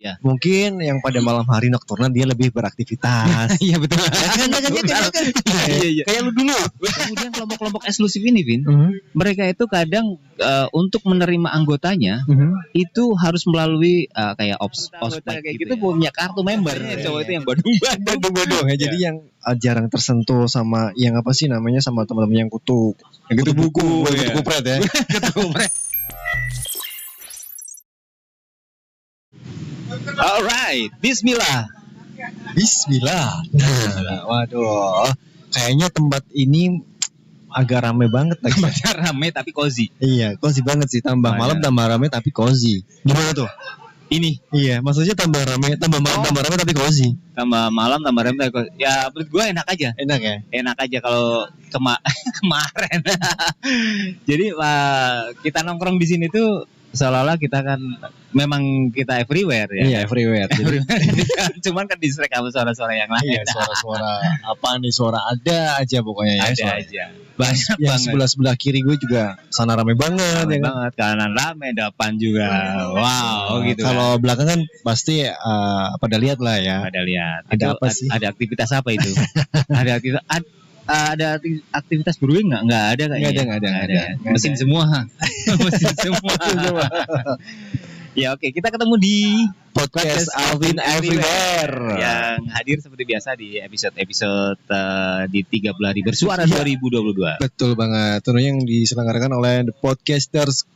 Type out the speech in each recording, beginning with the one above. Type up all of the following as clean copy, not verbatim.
Ya. Mungkin yang pada malam hari nocturnal dia lebih beraktivitas. Iya betul. Iya. Kayak lu dulu. Kemudian kelompok-kelompok eksklusif ini, Vin, mereka itu kadang untuk menerima anggotanya itu harus melalui kayak ospek kayak gitu punya kartu member. Cowok itu yang badung-badung ya. Jadi yang jarang tersentuh sama yang apa sih namanya sama teman-teman yang kutu buku, kutu kupret ya. Kutu kupret. Alright, Bismillah. Waduh, kayaknya tempat ini agak rame banget lagi. Tempatnya rame tapi cozy. Iya, cozy banget sih. Tambah malam tambah rame tapi cozy. Gimana tuh? Ini. Iya, maksudnya tambah rame, tambah malam tambah rame tapi cozy. Tambah malam tambah rame tapi cozy. Ya menurut gue enak aja. Enak ya? Enak aja kalau kemarin. Jadi kita nongkrong di sini tuh seolah-olah kita kan memang kita everywhere ya. Iya, everywhere. Cuman kan distract sama suara-suara yang lain. Iya, suara-suara apa nih, suara ada aja pokoknya ya. Ada aja. Banyak yang banget. sebelah kiri gue juga sana rame banget. Rame ya kan? banget, kanan rame, depan juga. Wow, gitu. Kalau belakang kan pasti pada lihat lah ya. Pada lihat. Ada Itu, apa sih? Ada aktivitas apa itu? Ada aktivitas brewing nggak ada kayaknya. Nggak ada. Mesin semua. Mesin semua. Ya oke, kita ketemu di Podcast Alvin Everywhere yang hadir seperti biasa di episode di 3 Hari Bersuara 2022. Betul banget. Tentunya yang diselenggarakan oleh The Podcasters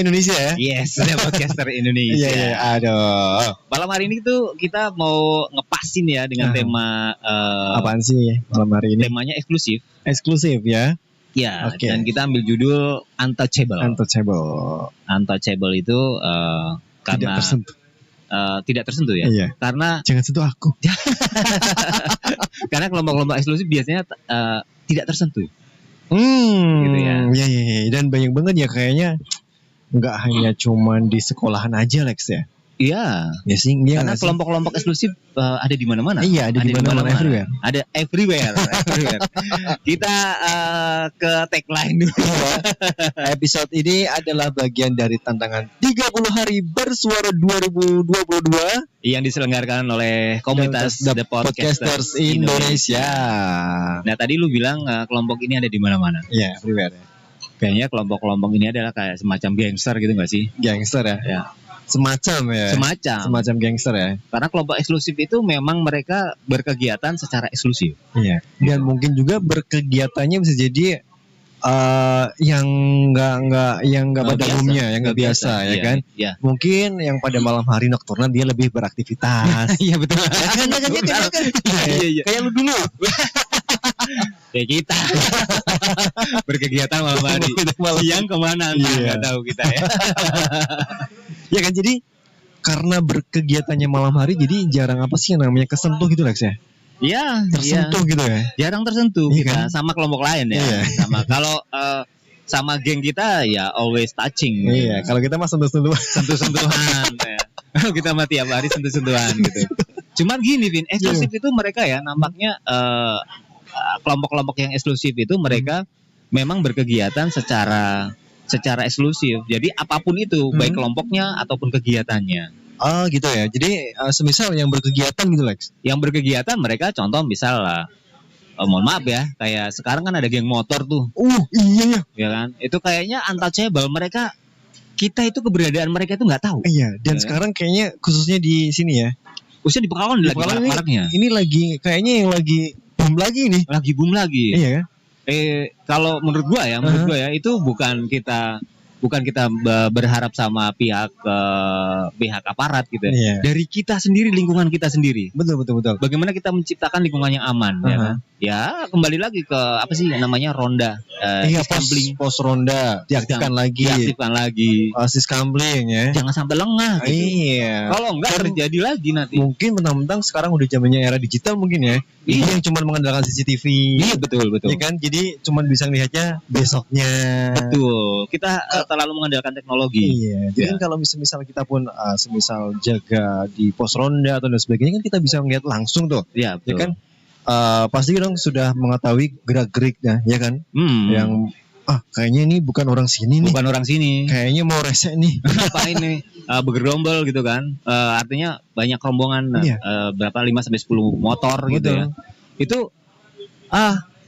Indonesia ya. Yes, The Podcaster Indonesia. Iya, aduh. Malam hari ini tuh kita mau ngepasin ya dengan tema apaan sih malam hari ini? Temanya eksklusif. Eksklusif ya. Ya, okay. Dan kita ambil judul Untouchable. Untouchable itu karena tidak tersentuh ya. Iya. Karena jangan sentuh aku. Karena kelompok-kelompok eksklusif biasanya tidak tersentuh. Gitu ya. Iya. Dan banyak banget ya kayaknya nggak hanya cuman di sekolahan aja Lex ya. Iya. Ya sih. Karena kelompok-kelompok eksklusif ada di mana-mana. Iya, ada di mana-mana everywhere. Ada everywhere. Kita ke tagline dulu. Episode ini adalah bagian dari tantangan 30 hari bersuara 2022 yang diselenggarakan oleh komunitas The Podcasters Indonesia. Nah, tadi lu bilang kelompok ini ada di mana-mana. Iya, everywhere. Kayaknya kelompok-kelompok ini adalah kayak semacam gangster gitu nggak sih? Gangster ya. Ya. Semacam gangster ya. Karena kelompok eksklusif itu memang mereka berkegiatan secara eksklusif. Iya. Dan mungkin juga berkegiatannya bisa jadi yang nggak pada umumnya, yang nggak biasa ya kan. Iya. Mungkin yang pada malam hari nocturnal dia lebih beraktivitas. Iya betul. Iya. Kayak lu dulu. Kayak kita berkegiatan malam hari. Siang kemana? Nggak tahu kita ya. Ya kan, jadi karena berkegiatannya malam hari jadi jarang apa sih yang namanya kesentuh gitu Lex ya. Iya, tersentuh gitu ya. Jarang tersentuh kita kan? Sama kelompok lain ya. Iya. Sama kalau sama geng kita ya always touching. Iya, kalau kita mah sentuh-sentuhan ya. Kita mah tiap hari sentuh-sentuhan gitu. Cuman gini Vin, eksklusif itu mereka ya nampaknya kelompok-kelompok yang eksklusif itu mereka memang berkegiatan secara eksklusif. Jadi apapun itu, baik kelompoknya ataupun kegiatannya. Oh gitu ya. Jadi semisal yang berkegiatan gitu Lex. Yang berkegiatan mereka contoh misal lah, mohon maaf ya, kayak sekarang kan ada geng motor tuh. Iya. Ya kan? Itu kayaknya untouchable. Kita itu keberadaan mereka itu nggak tahu. Iya. Dan sekarang kayaknya khususnya di sini ya. Khususnya di Pekalongan lagi maraknya. Ini lagi kayaknya yang lagi boom lagi nih. Lagi boom lagi. Iya kan? Kalau menurut gua ya itu bukan kita berharap sama pihak aparat gitu. Iya. Dari kita sendiri, lingkungan kita sendiri. Betul. Bagaimana kita menciptakan lingkungan yang aman, ya kan? Ya kembali lagi ke apa sih yang namanya ronda. Pos ronda diaktifkan lagi. Siskambling ya. Jangan sampai lengah. Gitu. Iya. Kalau enggak terjadi lagi nanti. Mungkin mentang-mentang sekarang udah zamannya era digital mungkin ya. Ini yang cuma mengandalkan CCTV. Iya betul. Ya kan? Jadi cuma bisa lihatnya besoknya. Betul. Kita terlalu mengandalkan teknologi. Iya. Jadi kalau misal kita pun semisal jaga di pos ronda atau dan sebagainya kan kita bisa melihat langsung tuh. Iya betul. Ya kan? Pasti dong sudah mengetahui gerak-geriknya, ya kan? Yang kayaknya ini bukan orang sini nih. Bukan orang sini. Kayaknya mau resek nih. Apa ini bergerombol gitu kan. Artinya banyak rombongan berapa 5 sampai 10 motor gitu ya. Itu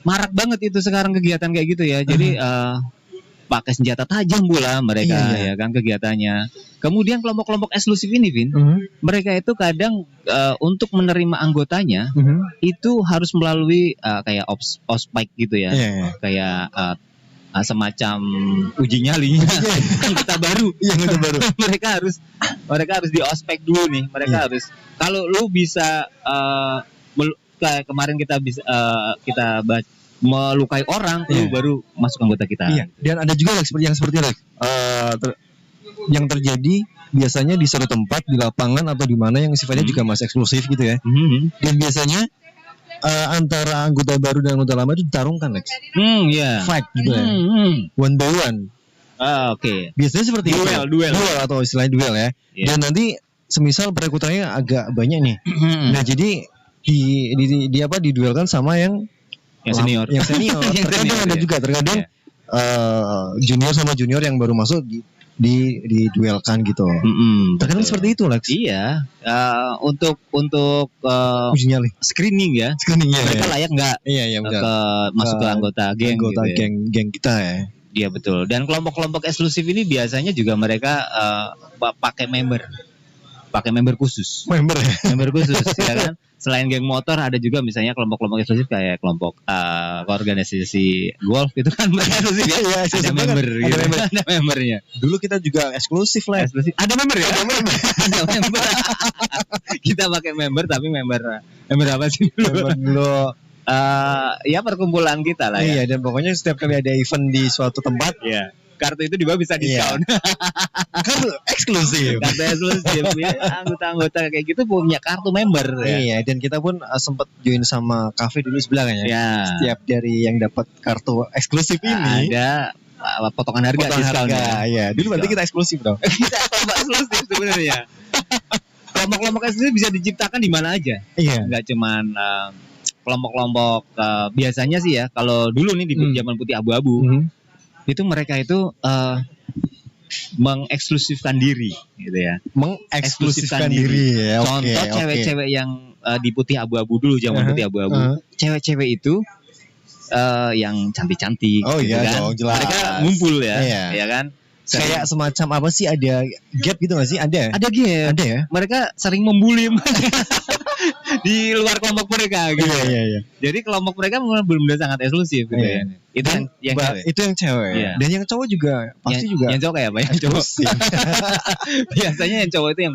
marak banget itu sekarang kegiatan kayak gitu ya. Jadi pakai senjata tajam pula mereka ya kan kegiatannya. Kemudian kelompok-kelompok eksklusif ini, Vin, mereka itu kadang untuk menerima anggotanya itu harus melalui kayak ospek gitu ya, kayak semacam uji nyali anggota baru. mereka harus di ospek dulu nih. Mereka harus, kalau lu bisa kayak kemarin kita bisa melukai orang, lu baru masuk anggota kita. Dan ada juga yang seperti yang terjadi biasanya di suatu tempat di lapangan atau di mana yang sifatnya juga masih eksklusif gitu ya. Dan biasanya antara anggota baru dan anggota lama itu ditarungkan, Lex. Fight gitu ya. One by one. Oke. Biasanya seperti duel atau istilahnya duel ya. Dan nanti semisal perekrutannya agak banyak nih. Nah, jadi diduelkan sama yang senior. Terkadang ada juga junior sama junior yang baru masuk diduelkan gitu. Terkadang seperti itu, Lex. Iya. Untuk uji nyali, screening ya. Mereka layak nggak? Masuk ke anggota geng gitu ya. Geng kita ya. Iya betul. Dan kelompok-kelompok eksklusif ini biasanya juga mereka pakai member khusus. Member khusus ya kan. Selain geng motor ada juga misalnya kelompok-kelompok eksklusif kayak kelompok organisasi golf itu kan mereka eksklusif ya. Ada member gitu. Ada membernya. Dulu kita juga eksklusif lah. Ada member ya? Ada member. Kita pakai member tapi member apa sih dulu? Ya perkumpulan kita lah ya. Iya, dan pokoknya setiap kali ada event di suatu tempat, kartu itu di bawah bisa diskon. Kartu eksklusif. Ya, anggota-anggota kayak gitu punya kartu member. Iya, dan kita pun sempat join sama kafe dulu sebelah kan ya. Setiap dari yang dapat kartu eksklusif ini ada potongan harga diskon. Iya, dulu berarti kita eksklusif dong. Kita eksklusif sebenarnya. Kelompok-kelompok eksklusif bisa diciptakan di mana aja. Enggak cuman kelompok-kelompok biasanya sih ya. Kalau dulu nih di zaman putih abu-abu. Itu mereka itu mengeksklusifkan diri gitu ya. Mengeksklusifkan diri ya. Contoh cewek-cewek yang di putih abu-abu dulu, zaman putih abu-abu. Cewek-cewek itu yang cantik-cantik gitu kan. Jelas. Mereka ngumpul ya kan. Kayak semacam apa sih, ada gap gitu nggak sih? Ada gap. Ada ya. Mereka sering membuli di luar kelompok mereka gitu. Iya. Jadi kelompok mereka memang benar-benar sangat eksklusif gitu ya. Itu yang cewek. Dan yang cowok juga pasti juga. Yang cowok kayak apa? Yang cowok. Biasanya yang cowok itu yang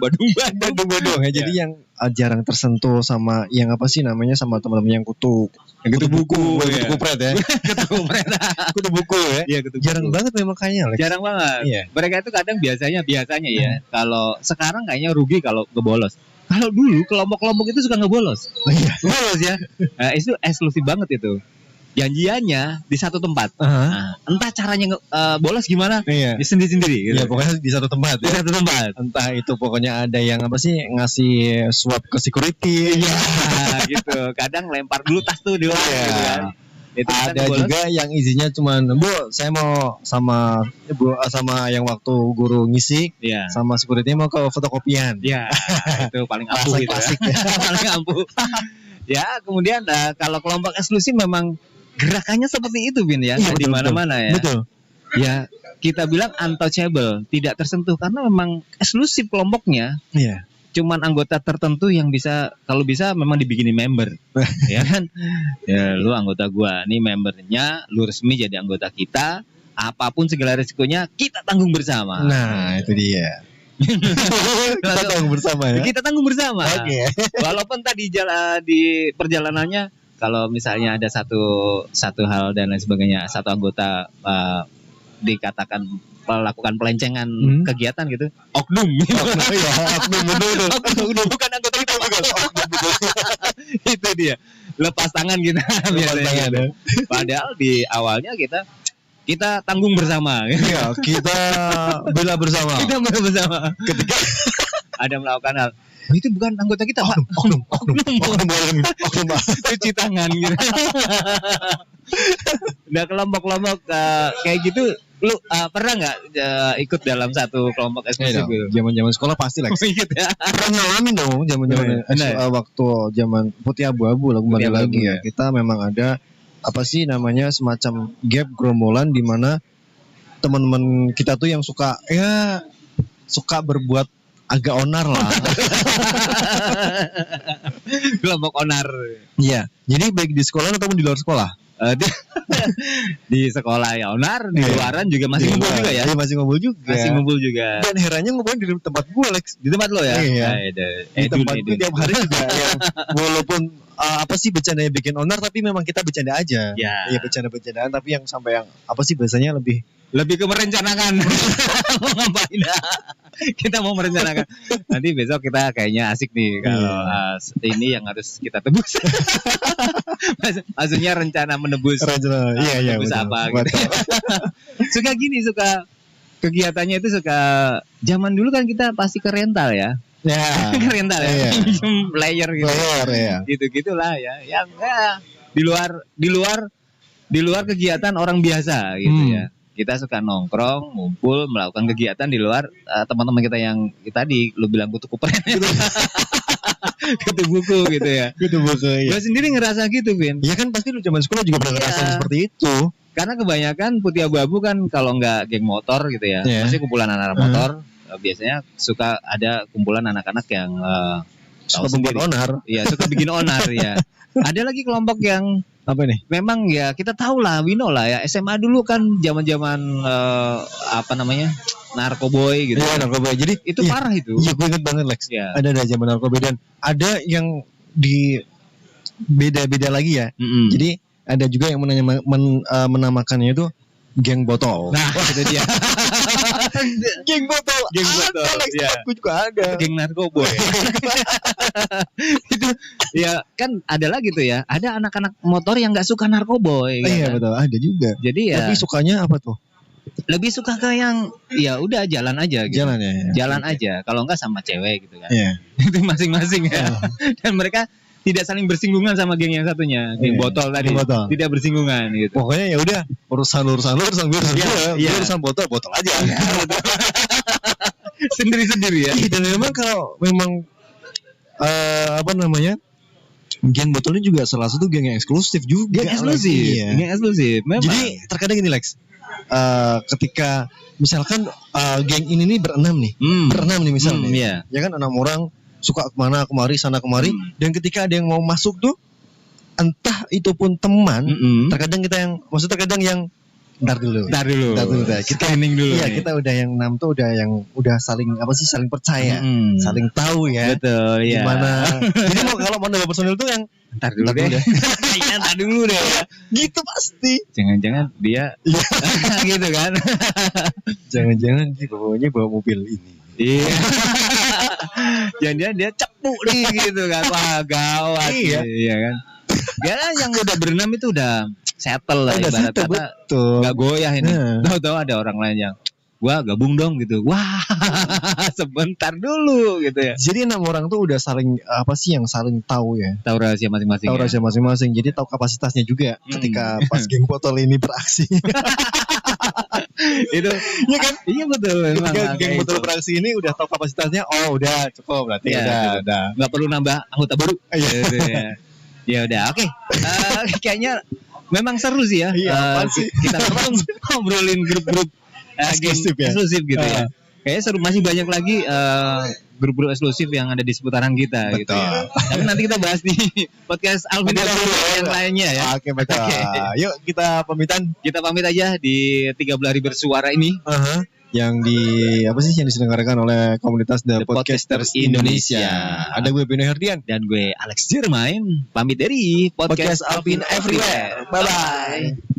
bodong-bodong ya. Jadi yang jarang tersentuh sama yang apa sih namanya, sama teman-teman yang kutu buku, kutu kupret ya. Kutu buku ya. Iya, jarang banget memang kayaknya, Lex. Jarang banget. Mereka itu kadang biasanya ya. Kalau sekarang kayaknya rugi kalau ngebolos. Kalau dulu kelompok-kelompok itu suka ngebolos. Ngebolos ya. Itu eksklusif banget itu. Janjiannya di satu tempat. Entah caranya bolos gimana, di sendiri-sendiri gitu. Ya pokoknya di satu tempat ya. Di satu tempat. Entah itu pokoknya ada yang apa sih, ngasih suap ke security. Gitu. Kadang lempar dulu tas tuh di luar gitu kan. Itu ada juga yang izinnya cuman, Bu, saya mau sama yang waktu guru ngisi, sama security mau ke fotokopian. Itu paling ampuh gitu ya. Paling ampuh. Ya, kemudian kalau kelompok eksklusif memang gerakannya seperti itu, Bin ya, di mana-mana ya. Betul. Ya, kita bilang untouchable, tidak tersentuh karena memang eksklusif kelompoknya. Cuman anggota tertentu yang bisa, kalau bisa memang dibikinin member. Ya kan? Ya, lu anggota gua, nih membernya, lu resmi jadi anggota kita, apapun segala resikonya kita tanggung bersama. Nah, itu dia. Kita tanggung bersama ya. Kita tanggung bersama. Walaupun tadi di perjalanannya kalau misalnya ada satu hal dan lain sebagainya, satu anggota dikatakan melakukan pelencengan kegiatan gitu, oknum bukan anggota kita, itu dia, lepas tangan kita biasanya. Padahal di awalnya kita kita tanggung bersama. Iya, kita bela bersama. Kita bela bersama. Ketika ada melakukan hal, itu bukan anggota kita, Pak. Oknum. Cuci tangan gitu. Udah kelompok-kelompok kayak gitu, lu pernah nggak ikut dalam satu kelompok eksklusif gitu? Zaman sekolah pasti lah. Ikut ya. Pernah ngalamin dong zaman waktu zaman putih abu-abu lah kembali lagi ya. Kita memang ada apa sih namanya semacam gap gerombolan di mana teman-teman kita tuh yang suka berbuat agak onar lah. Kelompok onar. Iya. Jadi baik di sekolah ataupun di luar sekolah. Di sekolah ya onar, di luaran juga masih ngumpul juga ya. Iya, masih ngumpul juga. Dan herannya ngumpulnya di tempat gue, Lex. Di tempat lo ya? Iya. Di tempat gue tiap hari juga ya. Walaupun apa sih bercandanya bikin onar, tapi memang kita bercanda aja. Iya, bercanda-bercandaan, tapi yang sampai yang apa sih biasanya lebih ke merencanakan. Mau ngapain? Kita mau merencanakan. Nanti besok kita kayaknya asik nih kalau ini yang harus kita tebus. Maksudnya rencana menebus. Iya, menebus apa gitu. Suka gini, suka kegiatannya itu suka zaman dulu kan kita pasti ke rental ya. Ya. Ke rental ya. Player gitu. Ya. Gitu-gitulah ya. Yang di luar kegiatan orang biasa gitu ya. Kita suka nongkrong, ngumpul, melakukan kegiatan di luar teman-teman kita yang tadi lu bilang kutu kuper, kutu buku gitu ya. Kutu buku. Iya. Gue sendiri ngerasa gitu, Vin. Iya kan pasti lu zaman sekolah juga pernah ngerasain seperti itu. Karena kebanyakan putih abu-abu kan kalau nggak geng motor gitu ya, pasti kumpulan anak-anak motor. Biasanya suka ada kumpulan anak-anak yang suka membuat onar. Iya, suka bikin onar ya. Ada lagi kelompok yang apa nih? Memang ya kita tahu lah, Wino lah ya. SMA dulu kan zaman-zaman apa namanya? Narkoboy gitu. Iya, narkoboy. Jadi itu parah itu. Iya, gue inget banget Lex. Ya. Ada zaman narkoboy dan ada yang di beda-beda lagi ya. Jadi ada juga yang menamakannya itu geng botol. Nah, itu dia. Geng botol. Ya. Aku juga ada. Geng narkoboy. Itu ya kan ada lagi tuh ya. Ada anak-anak motor yang nggak suka narkoboy. Iya kan? Betul, ada juga. Jadi ya. Tapi sukanya apa tuh? Lebih suka ke yang ya udah jalan aja gitu. Jalan ya. Jalan aja. Kalau enggak sama cewek gitu kan. Iya. Itu masing-masing ya. Dan mereka tidak saling bersinggungan sama geng yang satunya, geng botol tadi. Botol. Tidak bersinggungan gitu. Pokoknya ya udah urusan gue urusan botol aja. Ya, sendiri-sendiri ya. Dan memang apa namanya? Geng botolnya juga salah satu geng yang eksklusif juga. Geng eksklusif. Memang. Jadi terkadang gini Lex. Ketika misalkan geng ini nih berenam nih misalnya. Ya kan 6 orang suka kemana kemari sana kemari dan ketika ada yang mau masuk tuh entah itu pun teman terkadang yang ntar dulu kita screening dulu iya nih. Kita udah yang 6 tuh udah saling percaya saling tahu ya betul ya gimana jadi kalau mau nambah personil tuh yang ntar dulu deh ya gitu pasti jangan-jangan dia gitu kan jangan-jangan dia bawa mobil ini. Iya. Jangan dia cepu nih gitu kan. Wah, gawat. Iya kan. Dia yang udah berenam itu udah settle lah ibarat kata. Enggak goyah ini. Tahu-tahu ada orang lain yang gua gabung dong gitu. Wah, sebentar dulu gitu ya. Jadi 6 orang tuh udah saling saling tahu ya. Tahu rahasia masing-masing. Jadi tahu kapasitasnya juga ketika pas geng botol ini beraksi. Itu ya kan? Iya betul memang. Ketika geng botol beraksi ini udah tahu kapasitasnya, udah cukup berarti udah. Enggak perlu nambah anggota baru. Gitu ya. Ya udah, oke. Kayaknya memang seru sih ya. Kita ngobrolin grup-grup eksklusif gitu ya. Kayaknya seru, masih banyak lagi grup-grup eksklusif yang ada di seputaran kita. Betul. Gitu ya. Tapi nanti kita bahas di podcast Alvin yang lainnya ya. Oke, betul. Yuk kita pamitan. Kita pamit aja di 13 hari bersuara ini. Yang diselenggarakan oleh komunitas The Podcasters Indonesia. Ada gue Bino Herdian dan gue Alex Jermain. Pamit dari podcast Alvin Everywhere. Bye bye.